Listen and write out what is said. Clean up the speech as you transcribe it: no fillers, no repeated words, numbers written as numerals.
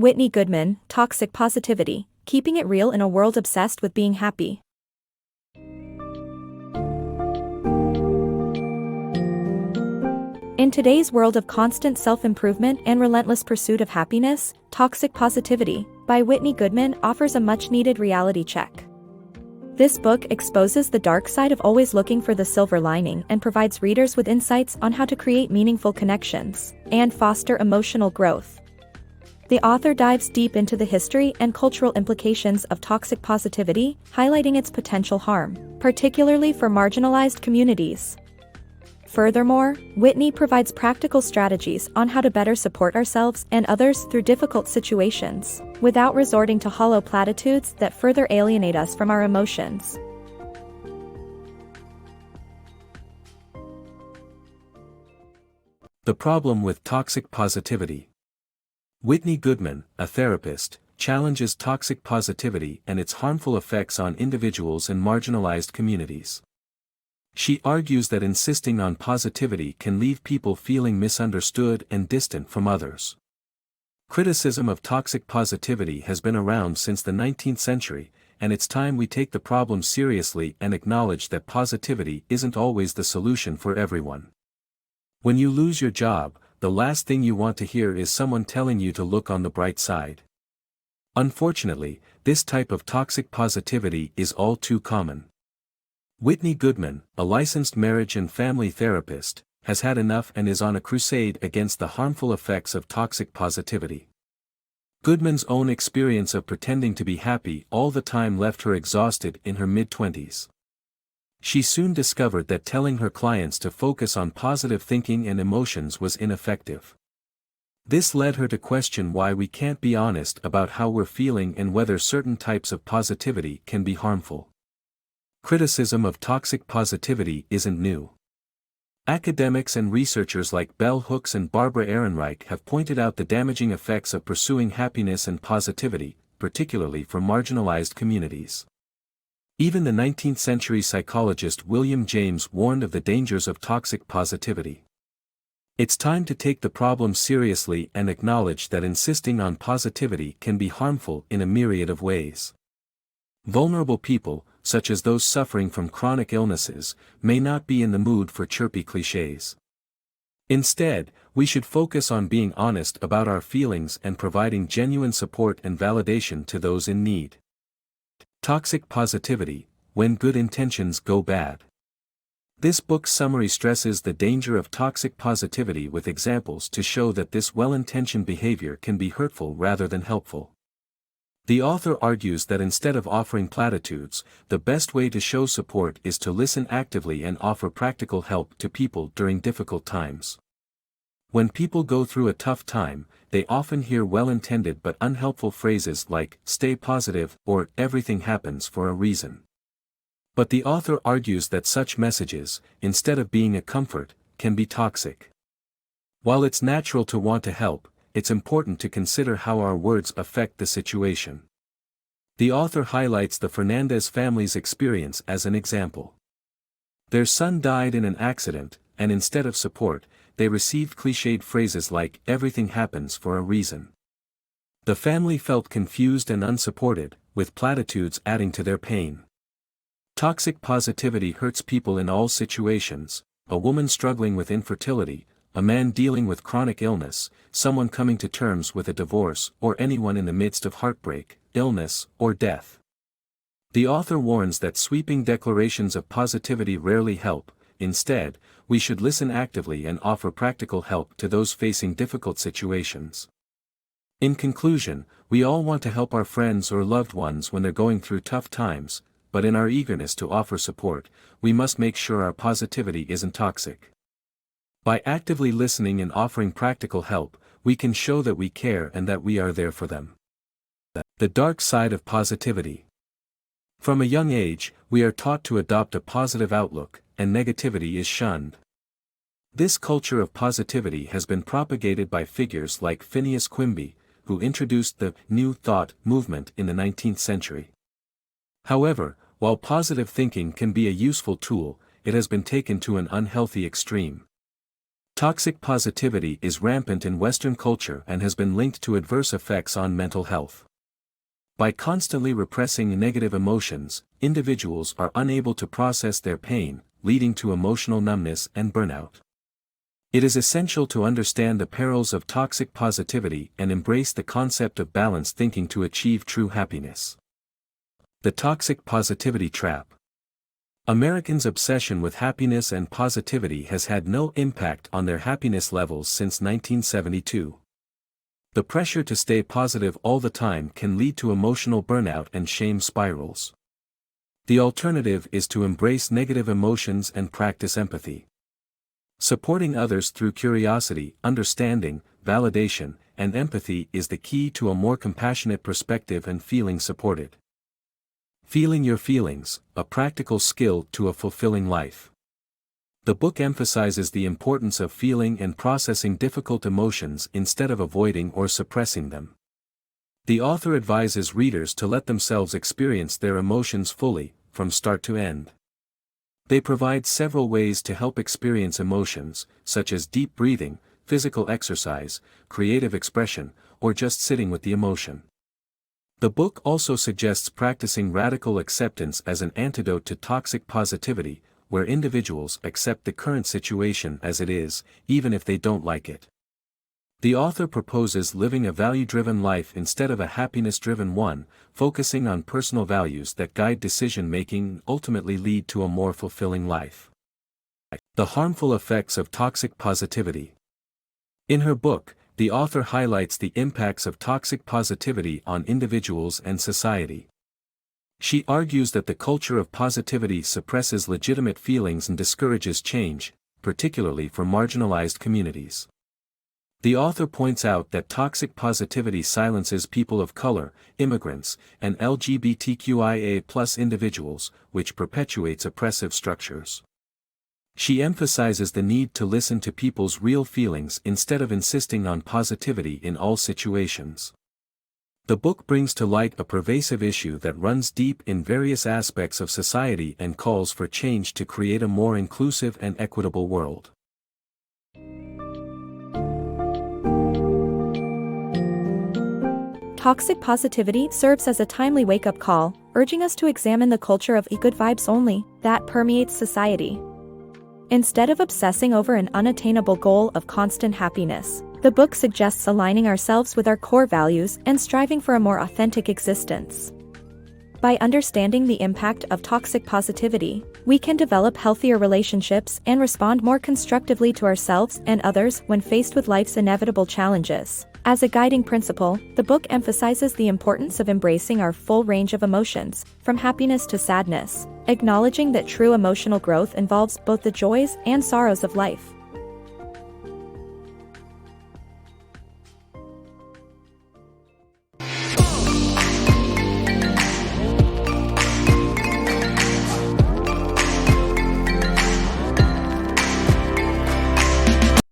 Whitney Goodman, Toxic Positivity, Keeping It Real in a World Obsessed with Being Happy. In today's world of constant self-improvement and relentless pursuit of happiness, Toxic Positivity, by Whitney Goodman offers a much-needed reality check. This book exposes the dark side of always looking for the silver lining and provides readers with insights on how to create meaningful connections and foster emotional growth. The author dives deep into the history and cultural implications of toxic positivity, highlighting its potential harm, particularly for marginalized communities. Furthermore, Whitney provides practical strategies on how to better support ourselves and others through difficult situations, without resorting to hollow platitudes that further alienate us from our emotions. The problem with toxic positivity. Whitney Goodman, a therapist, challenges toxic positivity and its harmful effects on individuals and marginalized communities. She argues that insisting on positivity can leave people feeling misunderstood and distant from others. Criticism of toxic positivity has been around since the 19th century, and it's time we take the problem seriously and acknowledge that positivity isn't always the solution for everyone. When you lose your job, the last thing you want to hear is someone telling you to look on the bright side. Unfortunately, this type of toxic positivity is all too common. Whitney Goodman, a licensed marriage and family therapist, has had enough and is on a crusade against the harmful effects of toxic positivity. Goodman's own experience of pretending to be happy all the time left her exhausted in her mid-20s. She soon discovered that telling her clients to focus on positive thinking and emotions was ineffective. This led her to question why we can't be honest about how we're feeling and whether certain types of positivity can be harmful. Criticism of toxic positivity isn't new. Academics and researchers like Bell Hooks and Barbara Ehrenreich have pointed out the damaging effects of pursuing happiness and positivity, particularly for marginalized communities. Even the 19th century psychologist William James warned of the dangers of toxic positivity. It's time to take the problem seriously and acknowledge that insisting on positivity can be harmful in a myriad of ways. Vulnerable people, such as those suffering from chronic illnesses, may not be in the mood for chirpy cliches. Instead, we should focus on being honest about our feelings and providing genuine support and validation to those in need. Toxic positivity, when good intentions go bad. This book's summary stresses the danger of toxic positivity with examples to show that this well-intentioned behavior can be hurtful rather than helpful. The author argues that instead of offering platitudes, the best way to show support is to listen actively and offer practical help to people during difficult times. When people go through a tough time, they often hear well-intended but unhelpful phrases like, "stay positive," or "everything happens for a reason." But the author argues that such messages, instead of being a comfort, can be toxic. While it's natural to want to help, it's important to consider how our words affect the situation. The author highlights the Fernandez family's experience as an example. Their son died in an accident, and instead of support, they received cliched phrases like, "everything happens for a reason." The family felt confused and unsupported, with platitudes adding to their pain. Toxic positivity hurts people in all situations: a woman struggling with infertility, a man dealing with chronic illness, someone coming to terms with a divorce, or anyone in the midst of heartbreak, illness, or death. The author warns that sweeping declarations of positivity rarely help. Instead, we should listen actively and offer practical help to those facing difficult situations. In conclusion, we all want to help our friends or loved ones when they're going through tough times, but in our eagerness to offer support, we must make sure our positivity isn't toxic. By actively listening and offering practical help, we can show that we care and that we are there for them. The dark side of positivity. From a young age, we are taught to adopt a positive outlook, and negativity is shunned. This culture of positivity has been propagated by figures like Phineas Quimby, who introduced the New Thought movement in the 19th century. However, while positive thinking can be a useful tool, it has been taken to an unhealthy extreme. Toxic positivity is rampant in Western culture and has been linked to adverse effects on mental health. By constantly repressing negative emotions, individuals are unable to process their pain, leading to emotional numbness and burnout. It is essential to understand the perils of toxic positivity and embrace the concept of balanced thinking to achieve true happiness. The toxic positivity trap. Americans' obsession with happiness and positivity has had no impact on their happiness levels since 1972. The pressure to stay positive all the time can lead to emotional burnout and shame spirals. The alternative is to embrace negative emotions and practice empathy. Supporting others through curiosity, understanding, validation, and empathy is the key to a more compassionate perspective and feeling supported. Feeling your feelings, a practical skill to a fulfilling life. The book emphasizes the importance of feeling and processing difficult emotions instead of avoiding or suppressing them. The author advises readers to let themselves experience their emotions fully, from start to end. They provide several ways to help experience emotions, such as deep breathing, physical exercise, creative expression, or just sitting with the emotion. The book also suggests practicing radical acceptance as an antidote to toxic positivity, where individuals accept the current situation as it is, even if they don't like it. The author proposes living a value-driven life instead of a happiness-driven one, focusing on personal values that guide decision-making and ultimately lead to a more fulfilling life. The harmful effects of toxic positivity. In her book, the author highlights the impacts of toxic positivity on individuals and society. She argues that the culture of positivity suppresses legitimate feelings and discourages change, particularly for marginalized communities. The author points out that toxic positivity silences people of color, immigrants, and LGBTQIA+ individuals, which perpetuates oppressive structures. She emphasizes the need to listen to people's real feelings instead of insisting on positivity in all situations. The book brings to light a pervasive issue that runs deep in various aspects of society and calls for change to create a more inclusive and equitable world. Toxic positivity serves as a timely wake-up call, urging us to examine the culture of good vibes only that permeates society. Instead of obsessing over an unattainable goal of constant happiness, the book suggests aligning ourselves with our core values and striving for a more authentic existence. By understanding the impact of toxic positivity, we can develop healthier relationships and respond more constructively to ourselves and others when faced with life's inevitable challenges. As a guiding principle, the book emphasizes the importance of embracing our full range of emotions, from happiness to sadness, acknowledging that true emotional growth involves both the joys and sorrows of life.